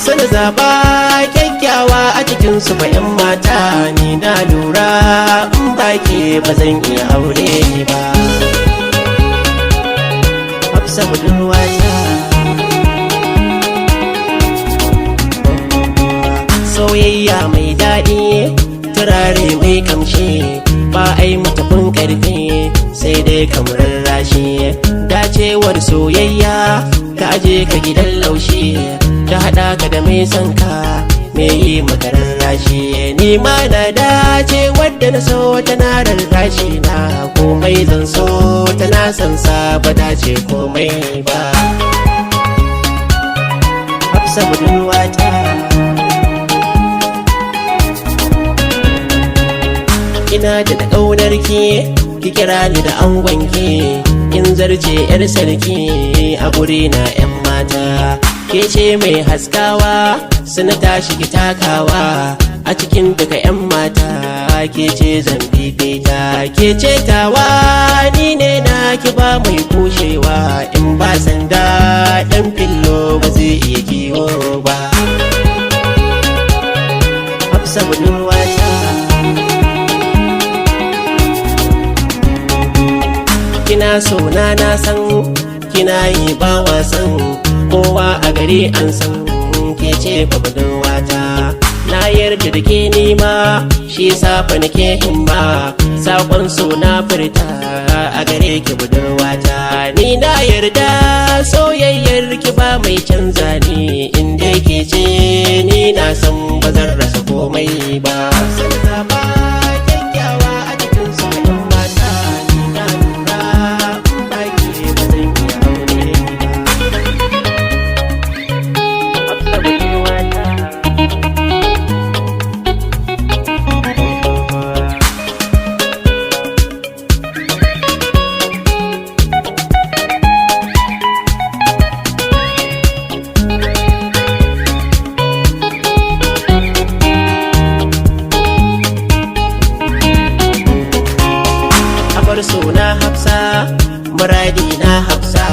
Hafsa na zaba kyakkyawa a cikin su fa 'yan mata, ni na lura in baki ba zan iya aure ba. Hafsa budurwata, soyayya mai daɗi, turare mai kamshi, ba ai mutafin ƙarfi sai dai kamar rashi. Dacewar soyayya ka je ka gidan laushi, ta haɗa ka da mai son ka mai yi makarar rashi. Ni ma na dace wadda na so tana rarrashi na, komai zan so tana son sa ba dace komai ba. Hafsa budurwata, ina da ƙaunar ki kira ni da angonki, kin zarce 'yar sarki a guri na 'yan mata. Ke ce mai haskawa suna tashi ki takawa, a cikin duka 'yan mata ke ce zan bibita. Ke ce tawa ni ne na ki ba mai kushewa, in ba sanda ɗan fillo ba zai iya kiwo ba. Hafsa budurwata, kina so na san kina yi ba wasan, kowa a gari an san ke ce fa budurwata. Na yarda da ke nima shi safa nake himma, sakon so na furta a gare ki budurwata. Ni na yarda soyayyar ki ba mai canza ni, inda ke ce ni na san ba zan rasa komai ba. Suna Hafsa, muradi na Hafsa,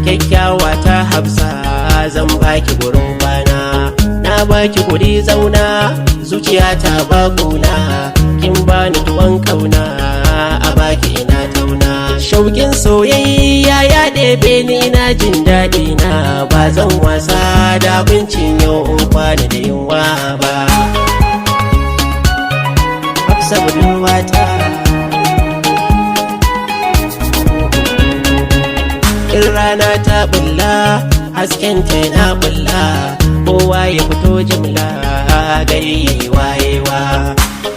kyakkyawa ta Hafsa, zan baki gurin kwana, na baki guri zauna, zuciya ta bakuna, kin bani tuwon kauna, a baki ina tauna. Shauƙin soyayya ya ɗebe ni na jin daɗi na, ba zan wasa da abincin yau in kwana da yunwa ba. Hafsa budurwata, in rana ta bulla hasken ta na bulla, kowa ya fito jimla gari wayewa.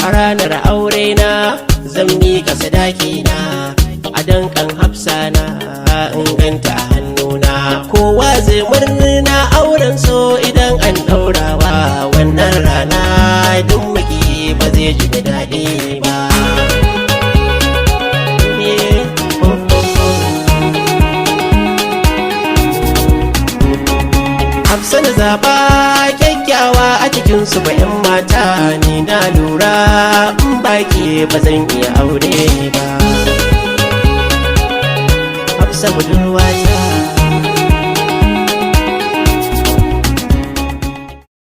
A ranar aure na zan miƙa sadaki na, a dankan Hafsa na in ganta a hannuna. Kowa zai murna auren so idan an ɗaurawa, wannan rana duk maki ba zai ji da daɗi ba. Hafsa na zaba kyakkyawa a cikin su fa 'yan mata, ni na lura in baki ba zan iya aure ba. Hafsa budurwata.